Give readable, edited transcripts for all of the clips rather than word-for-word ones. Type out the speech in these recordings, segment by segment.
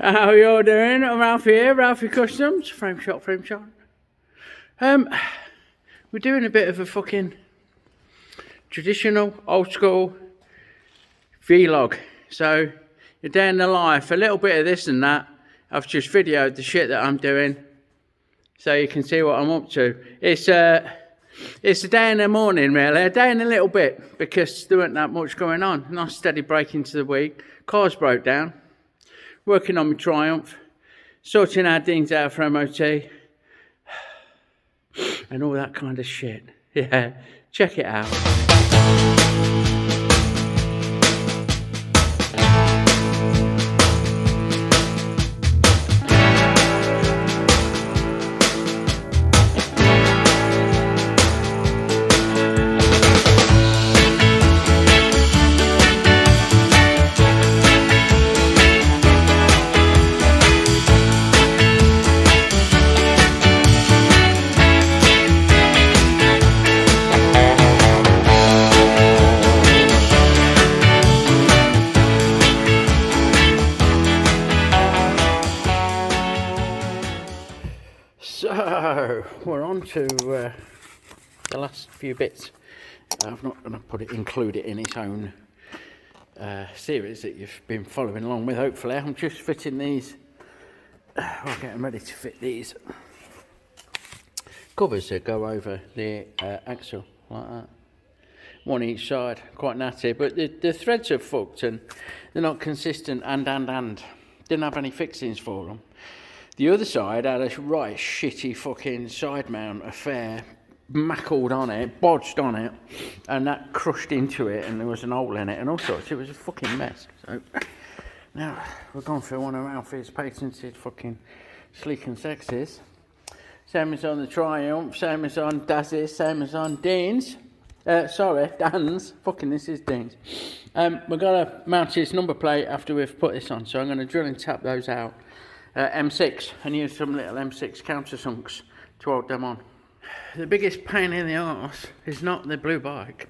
How you all doing? I'm Ralfy here, Ralfy Customs, frame shot. We're doing a bit of a fucking traditional, old school vlog. So, you're day in the life, a little bit of this and that. I've just videoed the shit that I'm doing, so you can see what I'm up to. It's a day in the morning, really, a day in a little bit, because there weren't that much going on. Nice steady break into the week. Cars broke down. Working on my Triumph, sorting our things out for MOT, and all that kind of shit. Yeah, check it out. So, we're on to the last few bits. I'm not going to include it in its own series that you've been following along with, hopefully. I'm just fitting these, we're getting ready to fit these covers that go over the axle, like that. One each side, quite natty, but the threads are fucked and they're not consistent and. Didn't have any fixings for them. The other side had a right shitty fucking side mount affair, mackled on it, bodged on it, and that crushed into it, and there was an hole in it and all sorts. It was a fucking mess. So now we're going for one of Ralphy's patented fucking sleek and sexes. Same as on the Triumph, same as on Daz's, same as on Dean's. Dan's. Fucking this is Dean's. We're gonna mount his number plate after we've put this on, so I'm gonna drill and tap those out. M6 and use some little M6 countersunks to hold them on. The biggest pain in the arse is not the blue bike.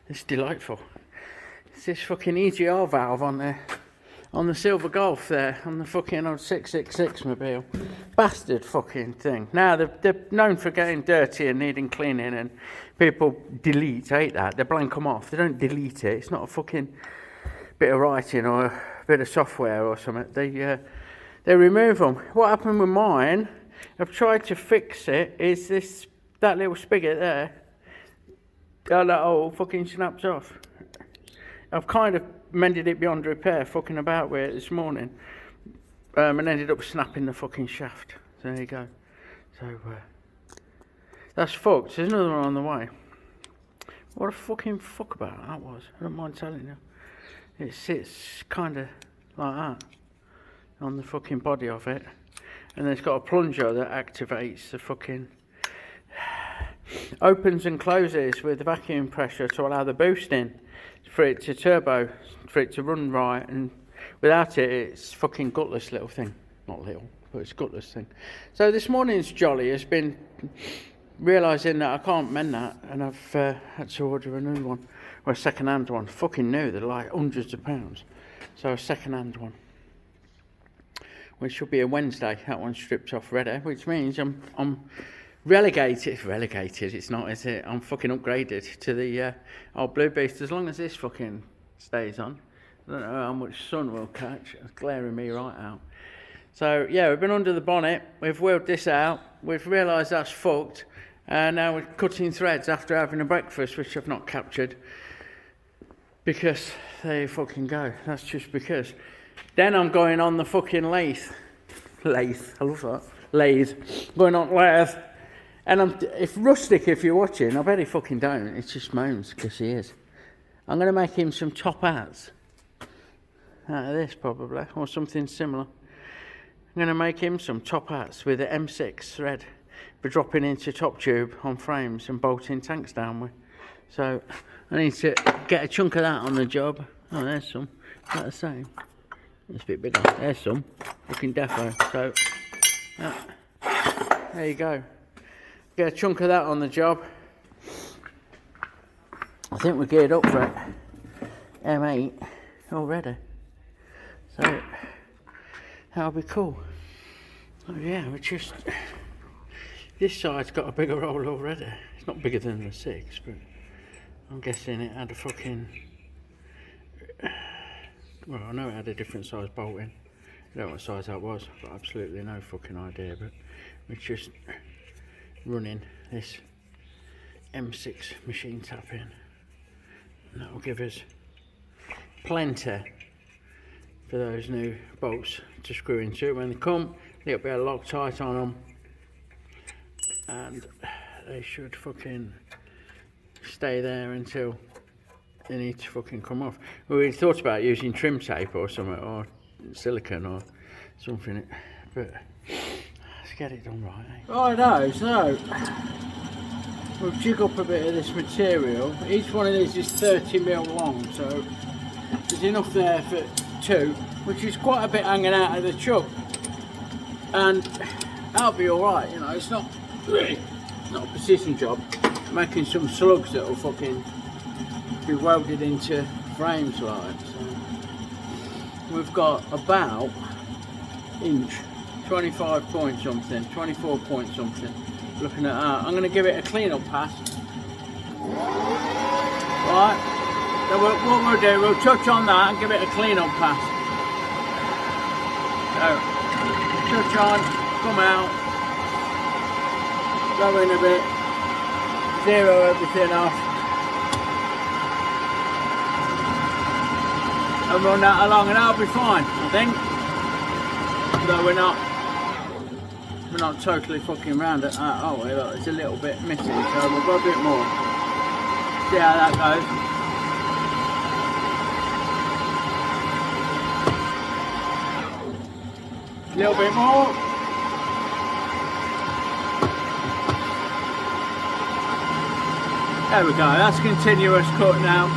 It's delightful. It's this fucking EGR valve on the silver Golf there, on the fucking old 666 mobile. Bastard fucking thing. Now they're known for getting dirty and needing cleaning, and people delete. I hate that. They blank them off. They don't delete it. It's not a fucking bit of writing or a bit of software or something. They remove them. What happened with mine, I've tried to fix it, is that little spigot there, that hole fucking snaps off. I've kind of mended it beyond repair, fucking about with it this morning, and ended up snapping the fucking shaft. So there you go. So, that's fucked. There's another one on the way. What a fucking fuck about that was. I don't mind telling you. It sits kind of like that on the fucking body of it, and then it's got a plunger that activates the fucking, opens and closes with the vacuum pressure to allow the boost in for it to turbo, for it to run right, and without it it's fucking gutless little thing. Not little, but it's gutless thing. So this morning's jolly has been realising that I can't mend that, and I've had to order a new one, or a second hand one. Fucking new, they're like hundreds of pounds. So a second hand one, which should be a Wednesday. That one's stripped off ready, which means I'm relegated, it's not, is it? I'm fucking upgraded to the old Blue Beast, as long as this fucking stays on. I don't know how much sun will catch. It's glaring me right out. So yeah, we've been under the bonnet, we've wheeled this out, we've realised that's fucked, and now we're cutting threads after having a breakfast, which I've not captured, because there you fucking go. That's just because. Then I'm going on the fucking lathe. I love that. Lathe. Going on lathe. And if Rustic, if you're watching, I bet he fucking don't. It's just moans, because he is. I'm going to make him some top hats. Out of this, probably. Or something similar. I'm going to make him some top hats with the M6 thread for dropping into top tube on frames and bolting tanks down with. So, I need to get a chunk of that on the job. Oh, there's some. Is that the same? It's a bit bigger. There's some. Fucking defo. So, there you go. Get a chunk of that on the job. I think we're geared up for it. M8 already. So, That'll be cool. Oh yeah, we just... This side's got a bigger hole already. It's not bigger than the 6, but I'm guessing it had a fucking... Well, I know it had a different size bolt in. I don't know what size that was. I've got absolutely no fucking idea, but we're just running this M6 machine tap in. And that'll give us plenty for those new bolts to screw into when they come. A little bit of Loctite on them, and they should fucking stay there until they need to fucking come off. We thought about using trim tape or something, or silicone or something, but let's get it done right, eh? Righto, so we'll jig up a bit of this material. Each one of these is 30mm long, so there's enough there for 2, which is quite a bit hanging out of the chuck, and that'll be alright, you know. It's not really not a precision job, making some slugs that will fucking be welded into frames like. So we've got about inch 25 point something, 24 point something. Looking at that, I'm going to give it a clean up pass. Right, so what we'll do, we'll touch on that and give it a clean up pass. So, touch on, come out, go in a bit, zero everything off, and run that along, and that'll be fine, I think. Though we're not totally fucking round it. Oh well, look, it's a little bit missing, so we'll go a bit more. See how that goes. A little bit more. There we go, that's continuous cut now.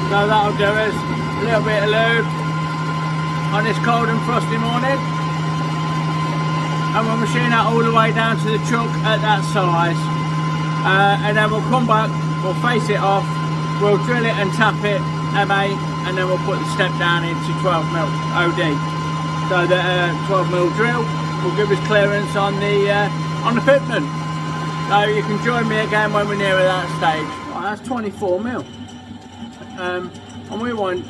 So that'll do us. A little bit of lube on this cold and frosty morning, and we'll machine that all the way down to the chuck at that size, and then we'll come back, we'll face it off, we'll drill it and tap it MA, and then we'll put the step down into 12mm OD. So the 12mm drill will give us clearance on the fitment. So you can join me again when we're near that stage. Right, that's 24mm, and we want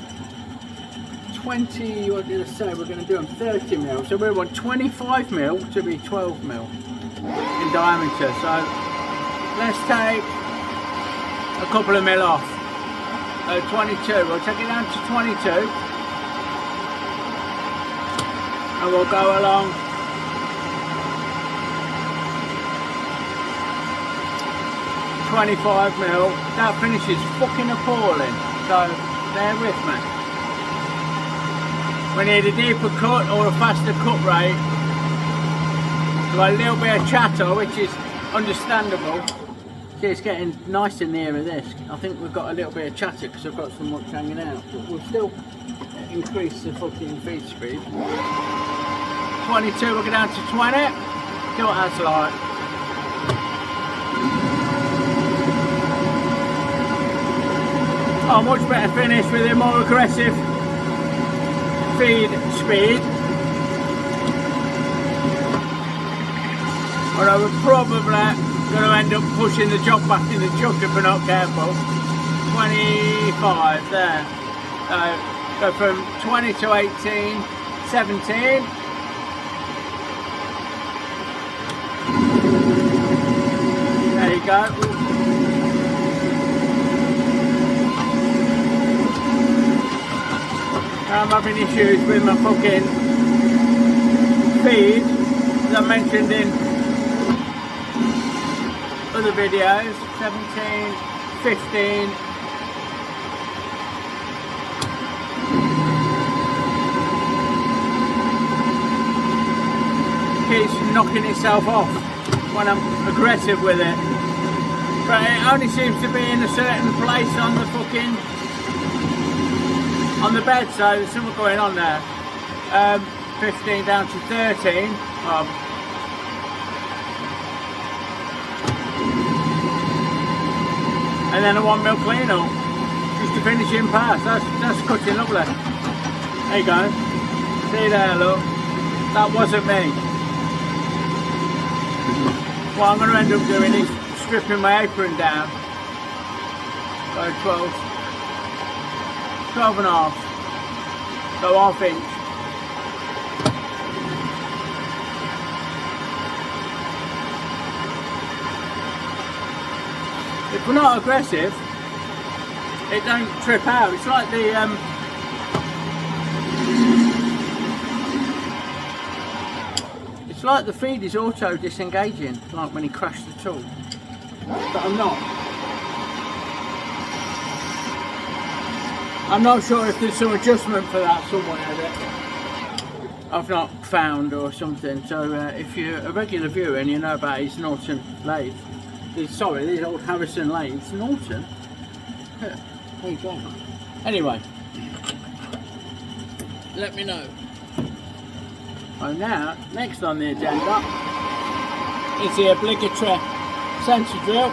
20, what did I say, we're going to do them 30mm, so we want 25mm to be 12mm in diameter. So let's take a couple of mil off. 22, we'll take it down to 22, and we'll go along 25mm. That finishes fucking appalling, so bear with me. We need a deeper cut or a faster cut rate. We've got a little bit of chatter, which is understandable. See, it's getting nice in the air of this. I think we've got a little bit of chatter because I've got so much hanging out, but we'll still increase the fucking feed speed. 22, we'll go down to 20. See what that's like. Oh, much better finish with a more aggressive feed speed. Although we're probably going to end up pushing the job back in the chuck if we're not careful. 25 there. Go from 20 to 18, 17. There you go. I'm having issues with my fucking feed, as I mentioned in other videos. 17, 15. Keeps knocking itself off when I'm aggressive with it. But it only seems to be in a certain place on the fucking on the bed, so there's something going on there. 15 down to 13. And then a 1mm clean up. Just a finishing pass. That's cutting lovely. There you go. See there, look. That wasn't me. What I'm going to end up doing is stripping my apron down by 12 and a half, so ½ inch. If we're not aggressive, it don't trip out. It's like the it's like the feed is auto disengaging, like when he crashed the tool. But I'm not sure if there's some adjustment for that somewhere that I've not found or something. So if you're a regular viewer and you know about his Norton lathe, these old Harrison lathes, Norton. Yeah, there you go. Anyway, let me know. And now, next on the agenda is the obligatory sensor drill.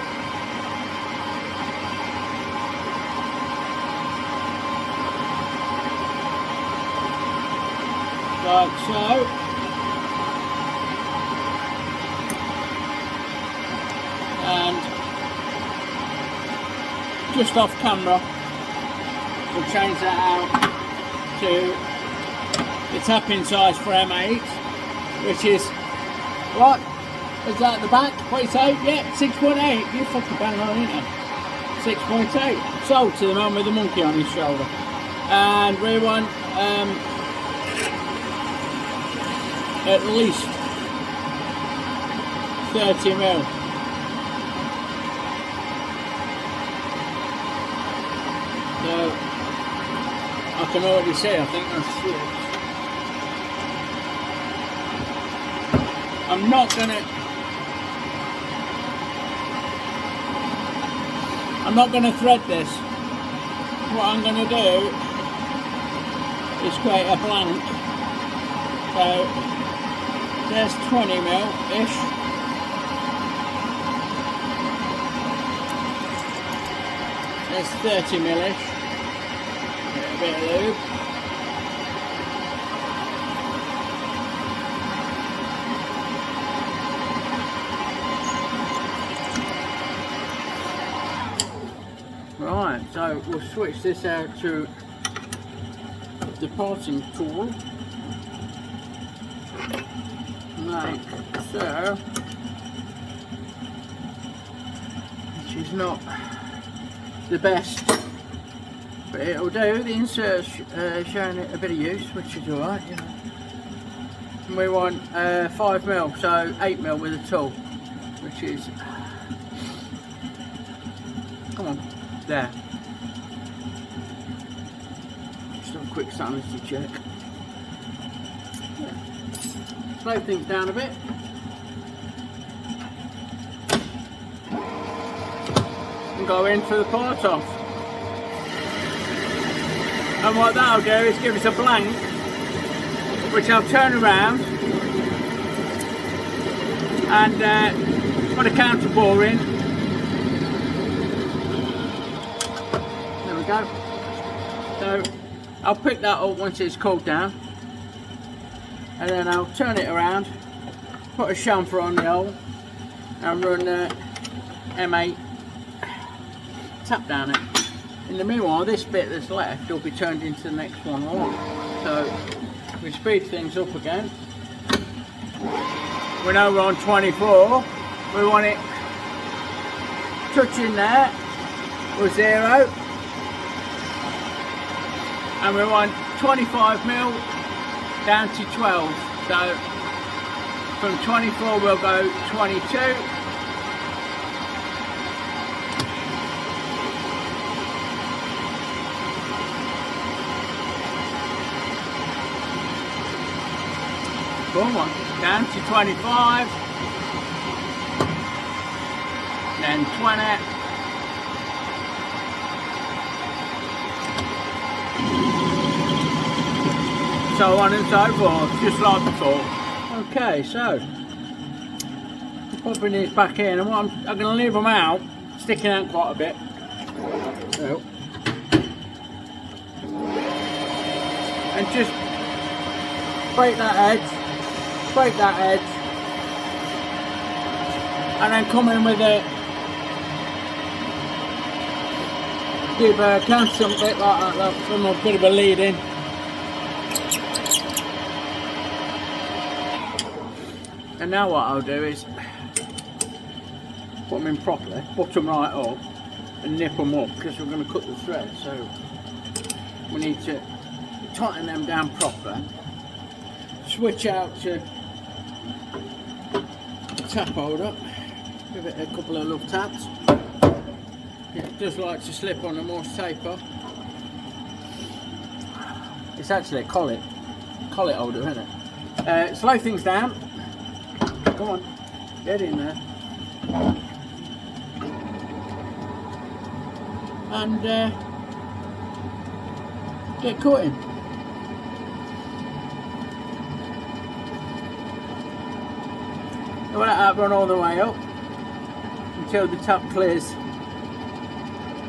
Like so. And just off camera, we'll change that out to the tapping size for M8, which is, what? Is that at the back? What you say? Yeah, 6.8. You fucking bang on, ain't you? 6.8. Sold to the man with the monkey on his shoulder. And we want at least 30 mil. So I can already see, I think that's slugs. I'm not gonna thread this. What I'm gonna do is create a blank. So there's 20 mil ish. There's 30 mil ish. Get a bit of lube. Right, so we'll switch this out to the parting tool, like so, which is not the best, but it'll do. The insert's showing it a bit of use, which is alright, you know. And we want 5 mil, so 8 mil with a tool, which is, come on. There. Just a quick sanity check. Yeah. Slow things down a bit. And go in for the part off. And what that'll do is give us a blank, which I'll turn around and put a counter bore in. Go. So I'll pick that up once it's cooled down, and then I'll turn it around, put a chamfer on the hole and run M8 tap down it. In the meanwhile, this bit that's left will be turned into the next one on. So we speed things up again. We know we're on 24. We want it touching there with 0. And we want 25 mil down to 12. So from 24 we'll go 22. Boom, down to 25. Then 20. So on and so forth, just like before. Okay, so popping these back in, and what I'm going to leave them out, sticking out quite a bit. So and just break that edge, and then come in with it. Give a cancel a bit like that, from a bit of a lead in. And now what I'll do is put them in properly, butt them right up and nip them up, because we're going to cut the thread, so we need to tighten them down proper. Switch out to tap holder, give it a couple of love taps. It does like to slip on a Morse taper. It's actually a collet holder, isn't it? Slow things down. Come on, get in there. And get cutting. Let that run all the way up until the top clears.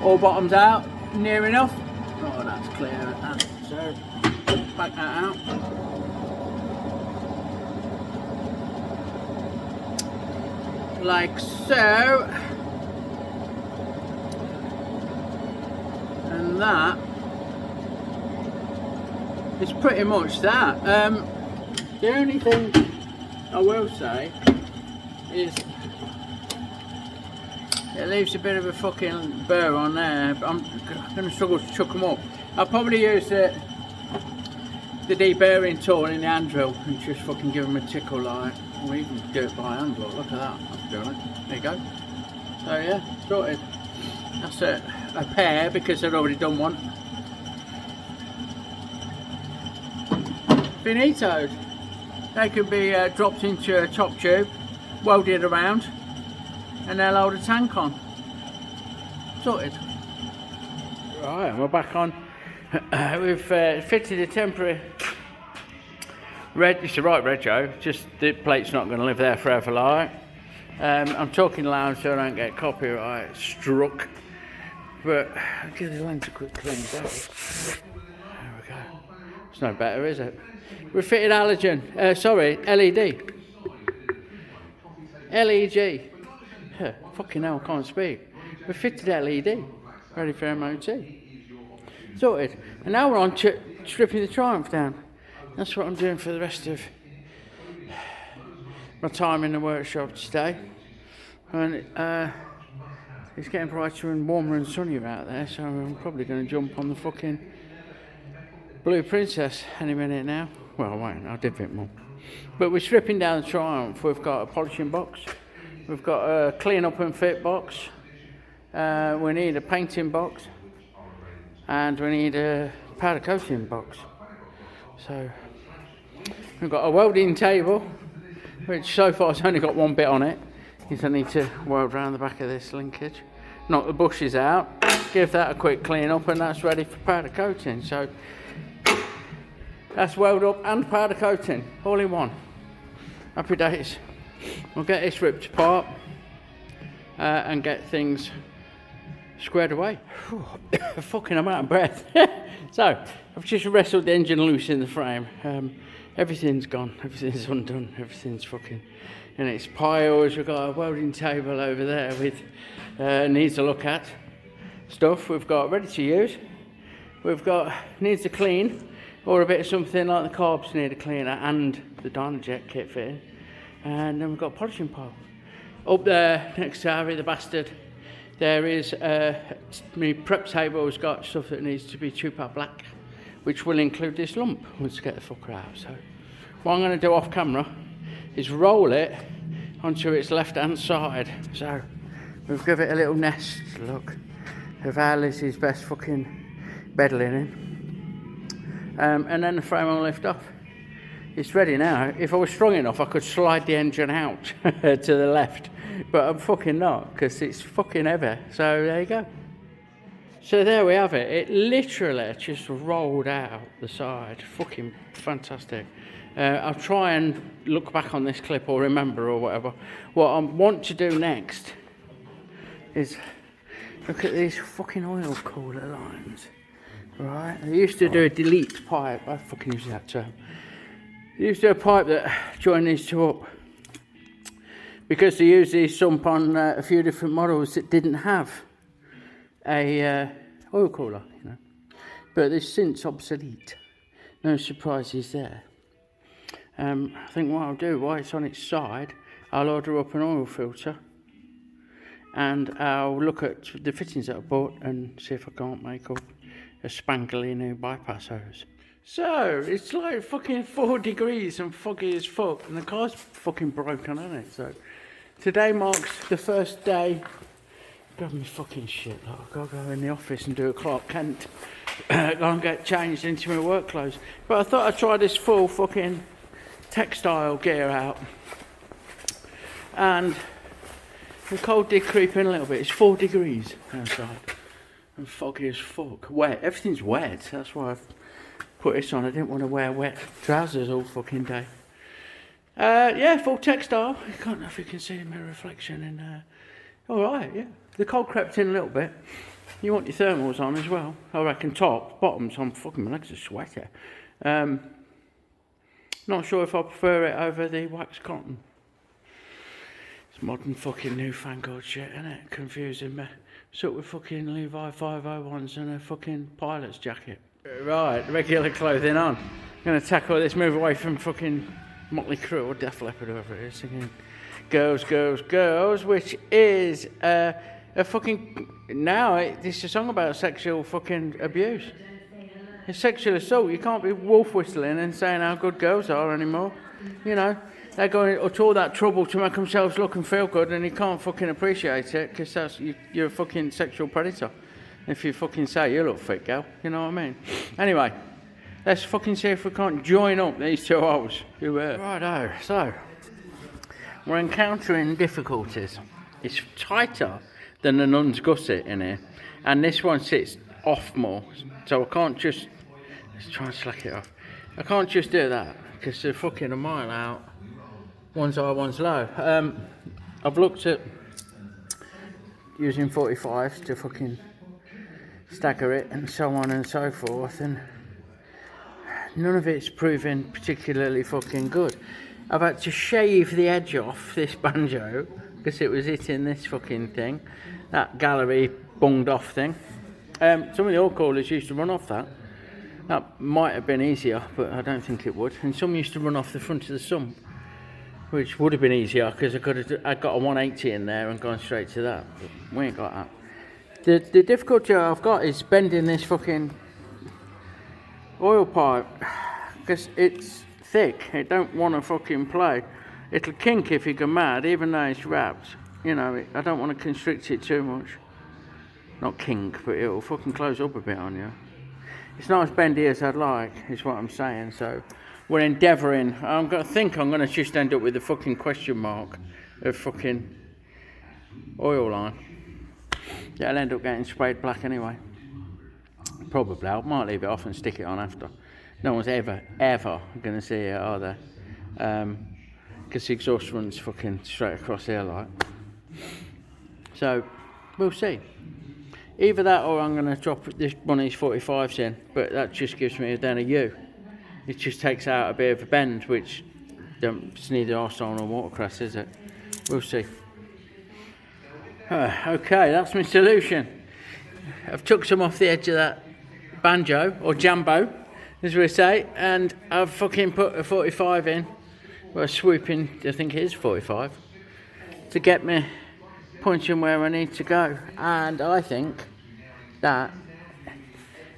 All bottoms out, near enough. Oh, that's clear at that. So, back that out. Like so. And that is pretty much that. The only thing I will say is it leaves a bit of a fucking burr on there. I'm going to struggle to chuck them up. I'll probably use the deburring tool in the hand drill and just fucking give them a tickle like. Or even do it by hand. Look at that. I'm doing it. There you go. So yeah, sorted. That's a pair because I'd already done one. Finitoed. They can be dropped into a top tube, welded around, and they'll hold a tank on. Sorted. Right, we're back on. We've fitted a temporary red. It's the right rego, just the plate's not going to live there forever like. I'm talking loud so I don't get copyright struck, but I'll give the lens a quick clean down. There we go. It's no better, is it? We've fitted LED. LED. Fucking hell, I can't speak. We've fitted LED, ready for MOT. Sorted. And now we're on stripping the Triumph down. That's what I'm doing for the rest of my time in the workshop today. And it's getting brighter and warmer and sunnier out there, so I'm probably going to jump on the fucking Blue Princess any minute now. Well, I won't, I'll do a bit more. But we're stripping down the Triumph. We've got a polishing box, we've got a clean up and fit box, we need a painting box, and we need a powder coating box. So we've got a welding table, which so far has only got one bit on it, because I need to weld around the back of this linkage, knock the bushes out, give that a quick clean up, and that's ready for powder coating. So that's weld up and powder coating all in one. Happy days. We'll get this ripped apart and get things squared away. Fucking, I'm out of breath. So I've just wrestled the engine loose in the frame. Everything's gone, everything's undone, everything's fucking in its piles. We've got a welding table over there with needs to look at stuff. We've got ready to use. We've got needs to clean, or a bit of something like the carbs need a cleaner and the Dynajet kit fitting. And then we've got a polishing pile. Up there next to Harry the bastard, there is my prep table has got stuff that needs to be 2-part black, which will include this lump once I get the fucker out. So what I'm going to do off camera is roll it onto its left hand side. So we'll give it a little nest look of Alice's best fucking bed linen. And then the frame will lift off. It's ready now. If I was strong enough, I could slide the engine out to the left, but I'm fucking not, because it's fucking heavy. So there you go. So there we have it. It literally just rolled out the side. Fucking fantastic. I'll try and look back on this clip or remember or whatever. What I want to do next is look at these fucking oil cooler lines. Right, they used to do a delete pipe. I fucking use that term. They used to do a pipe that joined these two up, because they used these sump on a few different models that didn't have a oil cooler, you know. But they're since obsolete. No surprises there. I think what I'll do, while it's on its side, I'll order up an oil filter, and I'll look at the fittings that I bought and see if I can't make up a spankly new bypass hose. So, it's like fucking 4 degrees and foggy as fuck, and the car's fucking broken, isn't it? So, today marks the first day. Got me fucking shit, like, I've got to go in the office and do a Clark Kent. Go and get changed into my work clothes. But I thought I'd try this full fucking textile gear out. And the cold did creep in a little bit. It's 4 degrees outside. And foggy as fuck. Wet. Everything's wet. That's why I've put this on. I didn't want to wear wet trousers all fucking day. Yeah, full textile. I can't know if you can see my reflection in there. Alright, yeah. The cold crept in a little bit. You want your thermals on as well. I reckon top, bottoms, I'm fucking, my legs are sweaty. Not sure if I prefer it over the wax cotton. It's modern fucking newfangled shit, isn't it? Confusing me. Sort with fucking Levi 501s and a fucking pilot's jacket. Right, regular clothing on. I'm going to tackle this, move away from fucking Motley Crue or Def Leppard, whoever it is, singing Girls, Girls, Girls, which is a fucking... Now, it's a song about sexual fucking abuse. It's sexual assault. You can't be wolf whistling and saying how good girls are anymore. You know, they're going to all that trouble to make themselves look and feel good, and you can't fucking appreciate it because that's you're a fucking sexual predator. If you fucking say you look fit, girl, you know what I mean? Anyway, let's fucking see if we can't join up these two holes. Righto, so we're encountering difficulties. It's tighter than the nun's gusset in here, and this one sits off more, so I can't just, let's try and slack it off. I can't just do that because they're fucking a mile out. One's high, one's low. I've looked at using 45s to fucking stagger it and so on and so forth, and none of it's proving particularly fucking good. I've had to shave the edge off this banjo because it was hitting this fucking thing, that gallery bunged off thing. Some of the old coolers used to run off that. That might have been easier, but I don't think it would. And some used to run off the front of the sump, which would have been easier because I got a 180 in there and gone straight to that. But we ain't got that. The difficulty I've got is bending this fucking oil pipe because it's thick. It don't want to fucking play. It'll kink if you go mad, even though it's wrapped. You know, I don't want to constrict it too much. Not kink, but it'll fucking close up a bit on you. It's not as bendy as I'd like, is what I'm saying. So we're endeavouring. I think I'm going to just end up with a fucking question mark of fucking oil line. Yeah, I'll end up getting sprayed black anyway. Probably. I might leave it off and stick it on after. No one's ever going to see it, are they? Because the exhaust runs fucking straight across here like. So we'll see. Either that or I'm going to drop this one of these 45s in, but that just gives me then a U. It just takes out a bit of a bend, which it's neither arsehole nor watercress, is it? We'll see. Okay, that's my solution. I've took some off the edge of that banjo, or jambo, as we say, and I've fucking put a 45 in, well, a swooping, I think it is 45, to get me punching where I need to go, and I think that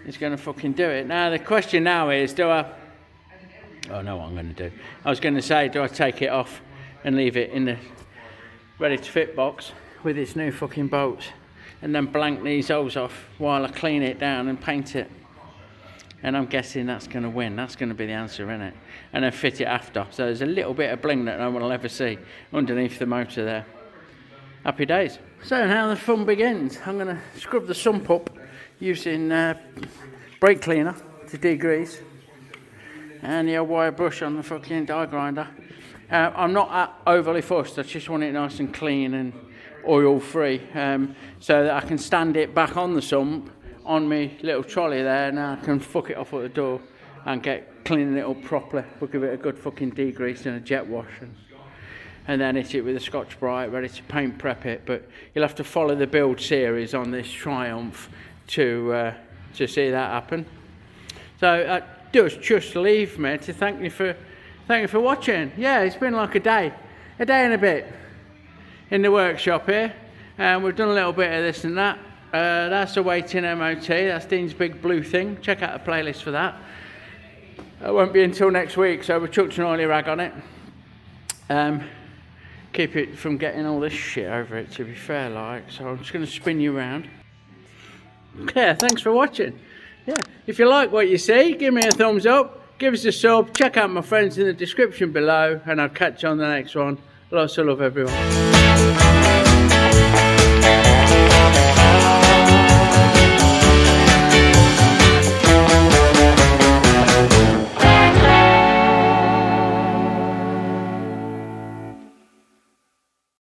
is going to fucking do it. Now the question now is, do I know what I'm going to do. I was going to say, do I take it off and leave it in the ready to fit box with its new fucking bolts and then blank these holes off while I clean it down and paint it? And I'm guessing that's going to win. That's going to be the answer, isn't it? And then fit it after. So there's a little bit of bling that no one will ever see underneath the motor there. Happy days. So now the fun begins. I'm going to scrub the sump up using brake cleaner to degrease and the old wire brush on the fucking die grinder. I'm not overly fussed. I just want it nice and clean and oil free so that I can stand it back on the sump on my little trolley there. Now I can fuck it off at the door and get cleaning it up properly. We'll give it a good fucking degrease and a jet wash, and then hit it with a Scotch-Brite, ready to paint prep it. But you'll have to follow the build series on this Triumph to see that happen. So that does just leave me to thank you for watching. Yeah, it's been like a day and a bit in the workshop here, and we've done a little bit of this and that. That's awaiting MOT. That's Dean's big blue thing. Check out the playlist for that. It won't be until next week, so we chucked an oily rag on it. Keep it from getting all this shit over it, to be fair, like. So I'm just going to spin you around. Yeah, thanks for watching. Yeah, if you like what you see, give me a thumbs up, give us a sub, check out my friends in the description below, and I'll catch you on the next one. Lots of love, everyone.